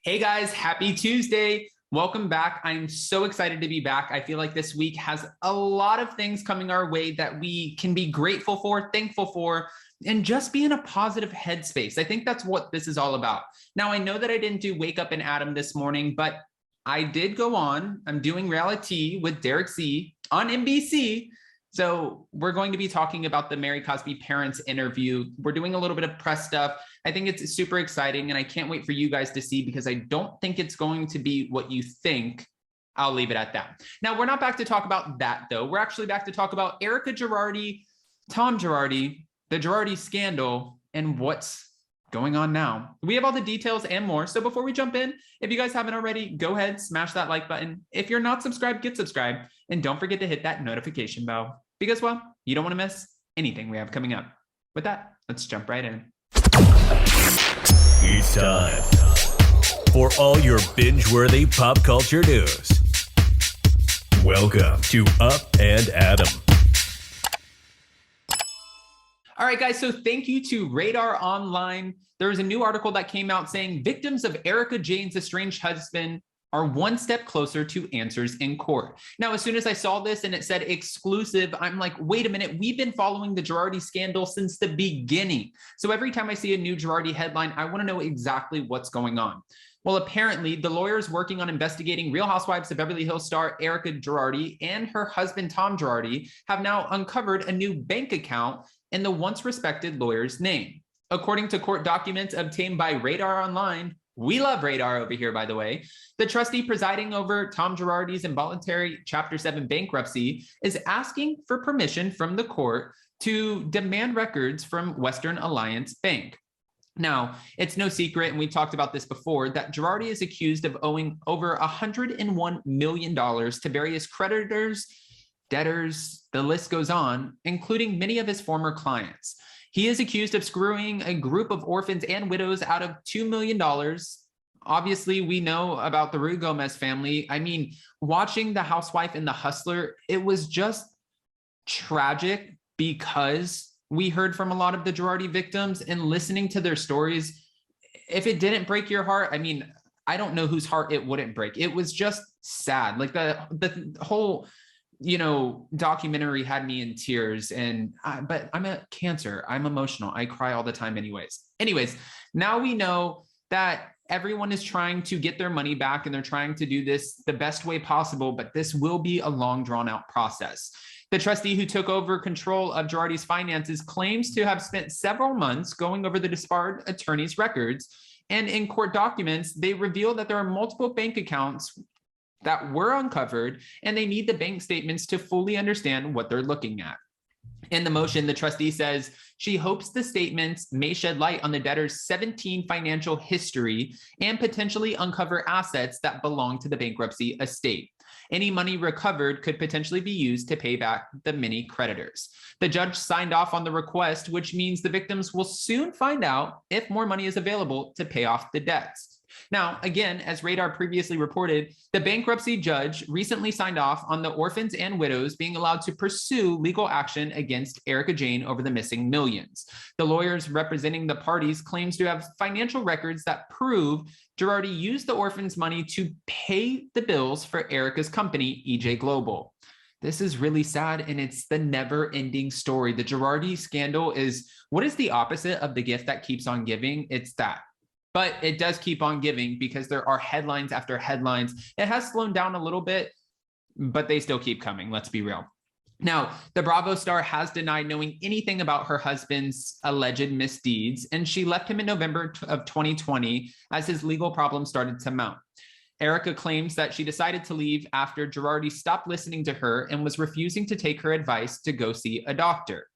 Hey guys, happy Tuesday. Welcome back. I'm so excited to be back. I feel like this week has a lot of things coming our way that we can be grateful for, thankful for, and just be in a positive headspace. I think that's what this is all about. Now, I know that I didn't do Wake Up and Adam this morning, but I did go on. I'm doing Reality with Derek Z on NBC. So we're going to be talking about the Mary Cosby parents interview. We're doing a little bit of press stuff. I think it's super exciting, and I can't wait for you guys to see because I don't think it's going to be what you think. I'll leave it at that. Now, we're not back to talk about that, though. We're actually back to talk about Erika Girardi, Tom Girardi, the Girardi scandal, and what's going on now. We have all the details and more. So before we jump in, if you guys haven't already, go ahead, smash that like button. If you're not subscribed, get subscribed. And don't forget to hit that notification bell because, well, you don't want to miss anything we have coming up. With that, let's jump right in. It's time for all your binge-worthy pop culture news. Welcome to Up and Adam. All right, guys, so thank you to Radar Online. There was a new article that came out saying victims of Erika Jayne's estranged husband are one step closer to answers in court. Now, as soon as I saw this and it said exclusive, I'm like, wait a minute, we've been following the Girardi scandal since the beginning. So every time I see a new Girardi headline, I want to know exactly what's going on. Well, apparently, the lawyers working on investigating Real Housewives of Beverly Hills star Erika Girardi and her husband, Tom Girardi, have now uncovered a new bank account in the once respected lawyer's name. According to court documents obtained by Radar Online, we love Radar over here, by the way, the trustee presiding over Tom Girardi's involuntary Chapter 7 bankruptcy is asking for permission from the court to demand records from Western Alliance Bank. Now, it's no secret, and we talked about this before, that Girardi is accused of owing over $101 million to various creditors, debtors, the list goes on, including many of his former clients. He is accused of screwing a group of orphans and widows out of $2 million. Obviously, we know about the Rue Gomez family. I mean, watching The Housewife and The Hustler, it was just tragic because we heard from a lot of the Girardi victims and listening to their stories. If it didn't break your heart, I mean, I don't know whose heart it wouldn't break. It was just sad. Like the whole documentary had me in tears, but I'm a Cancer. I'm emotional. I cry all the time anyways, now we know that everyone is trying to get their money back and they're trying to do this the best way possible, but this will be a long drawn out process. The trustee who took over control of Girardi's finances claims to have spent several months going over the disbarred attorney's records, and in court documents, they reveal that there are multiple bank accounts that were uncovered, and they need the bank statements to fully understand what they're looking at. In the motion, the trustee says she hopes the statements may shed light on the debtor's 17 financial history and potentially uncover assets that belong to the bankruptcy estate. Any money recovered could potentially be used to pay back the many creditors. The judge signed off on the request, which means the victims will soon find out if more money is available to pay off the debts. Now, again, as Radar previously reported, the bankruptcy judge recently signed off on the orphans and widows being allowed to pursue legal action against Erika Jayne over the missing millions. The lawyers representing the parties claims to have financial records that prove Girardi used the orphans' money to pay the bills for Erika's company, EJ Global. This is really sad, and it's the never-ending story. The Girardi scandal is, what is the opposite of the gift that keeps on giving? It's that. But it does keep on giving because there are headlines after headlines. It has slowed down a little bit, but they still keep coming. Let's be real. Now, the Bravo star has denied knowing anything about her husband's alleged misdeeds, and she left him in November of 2020 as his legal problems started to mount. Erika claims that she decided to leave after Girardi stopped listening to her and was refusing to take her advice to go see a doctor.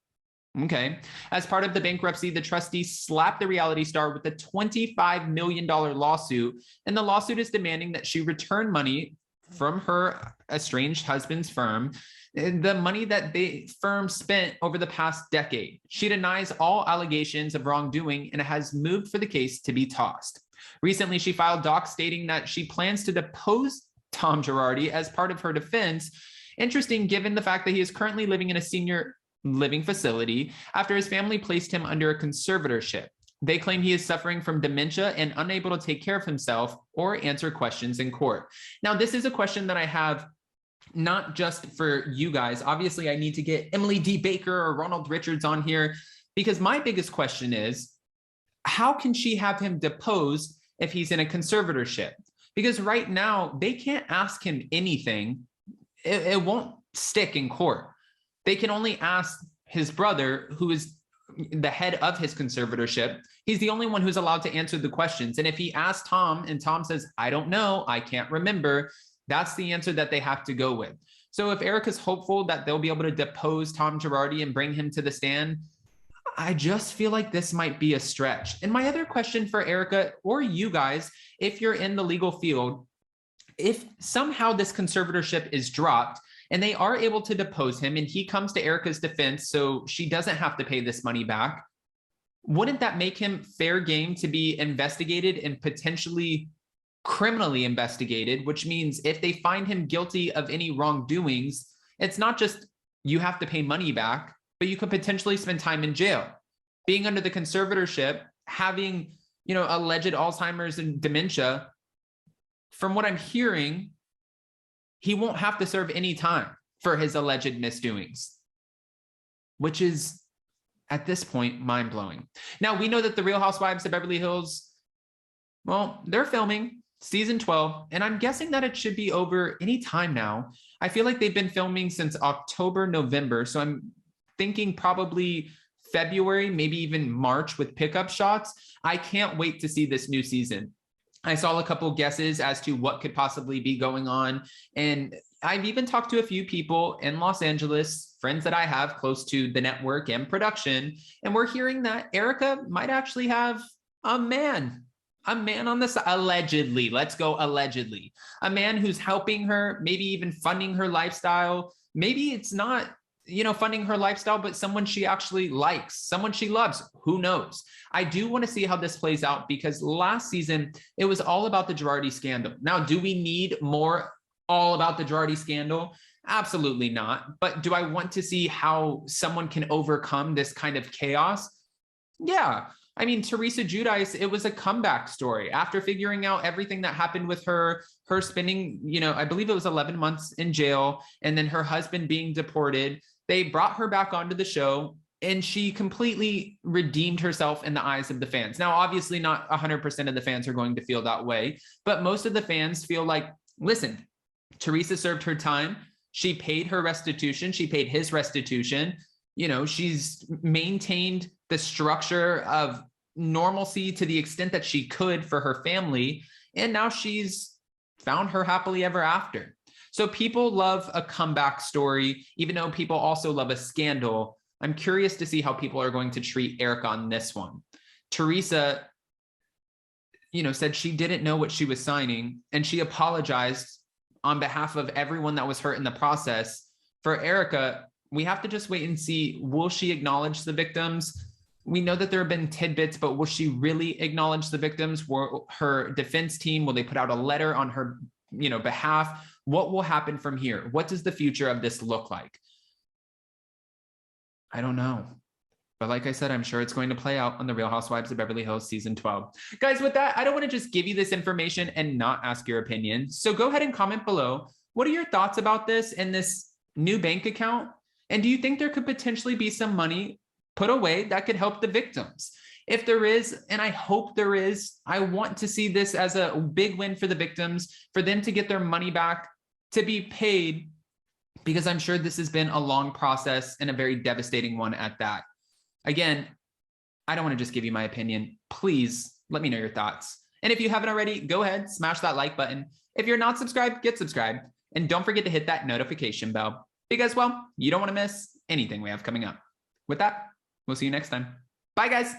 Okay. As part of the bankruptcy, the trustee slapped the reality star with a $25 million lawsuit, and the lawsuit is demanding that she return money from her estranged husband's firm, the money that the firm spent over the past decade. She denies all allegations of wrongdoing and has moved for the case to be tossed. Recently, she filed docs stating that she plans to depose Tom Girardi as part of her defense. Interesting, given the fact that he is currently living in a senior living facility after his family placed him under a conservatorship. They claim he is suffering from dementia and unable to take care of himself or answer questions in court. Now, this is a question that I have not just for you guys. Obviously, I need to get Emily D. Baker or Ronald Richards on here, because my biggest question is, how can she have him deposed if he's in a conservatorship? Because right now, they can't ask him anything. It won't stick in court. They can only ask his brother, who is the head of his conservatorship. He's the only one who's allowed to answer the questions. And if he asks Tom and Tom says, I don't know, I can't remember, that's the answer that they have to go with. So if Erika's hopeful that they'll be able to depose Tom Girardi and bring him to the stand, I just feel like this might be a stretch. And my other question for Erika, or you guys, if you're in the legal field, if somehow this conservatorship is dropped and they are able to depose him and he comes to Erika's defense so she doesn't have to pay this money back, wouldn't that make him fair game to be investigated and potentially criminally investigated? Which means if they find him guilty of any wrongdoings, it's not just you have to pay money back, but you could potentially spend time in jail. Being under the conservatorship, having, alleged Alzheimer's and dementia, from what I'm hearing, he won't have to serve any time for his alleged misdoings, which is, at this point, mind-blowing. Now, we know that the Real Housewives of Beverly Hills, well, they're filming season 12, and I'm guessing that it should be over any time now. I feel like they've been filming since October, November, so I'm thinking probably February, maybe even March with pickup shots. I can't wait to see this new season. I saw a couple guesses as to what could possibly be going on. And I've even talked to a few people in Los Angeles, friends that I have close to the network and production. And we're hearing that Erika might actually have a man on the side, allegedly. Let's go allegedly. A man who's helping her, maybe even funding her lifestyle. Maybe it's not, funding her lifestyle, but someone she actually likes, someone she loves. Who knows? I do want to see how this plays out, because last season, it was all about the Girardi scandal. Now, do we need more all about the Girardi scandal? Absolutely not. But do I want to see how someone can overcome this kind of chaos? Yeah. I mean, Teresa Giudice, it was a comeback story after figuring out everything that happened with her spending, I believe it was 11 months in jail, and then her husband being deported. They brought her back onto the show, and she completely redeemed herself in the eyes of the fans. Now, obviously not 100% of the fans are going to feel that way, but most of the fans feel like, listen, Teresa served her time. She paid her restitution. She paid his restitution. She's maintained the structure of normalcy to the extent that she could for her family. And now she's found her happily ever after. So people love a comeback story, even though people also love a scandal. I'm curious to see how people are going to treat Erika on this one. Teresa, said she didn't know what she was signing, and she apologized on behalf of everyone that was hurt in the process. For Erika, we have to just wait and see, will she acknowledge the victims? We know that there have been tidbits, but will she really acknowledge the victims? Will her defense team, will they put out a letter on her behalf? What will happen from here? What does the future of this look like? I don't know. But like I said, I'm sure it's going to play out on the Real Housewives of Beverly Hills season 12. Guys, with that, I don't want to just give you this information and not ask your opinion. So go ahead and comment below. What are your thoughts about this and this new bank account? And do you think there could potentially be some money put away that could help the victims? If there is, and I hope there is, I want to see this as a big win for the victims, for them to get their money back, to be paid, because I'm sure this has been a long process and a very devastating one at that. Again, I don't want to just give you my opinion. Please let me know your thoughts. And if you haven't already, go ahead, smash that like button. If you're not subscribed, get subscribed. And don't forget to hit that notification bell, because, well, you don't want to miss anything we have coming up. With that, we'll see you next time. Bye, guys.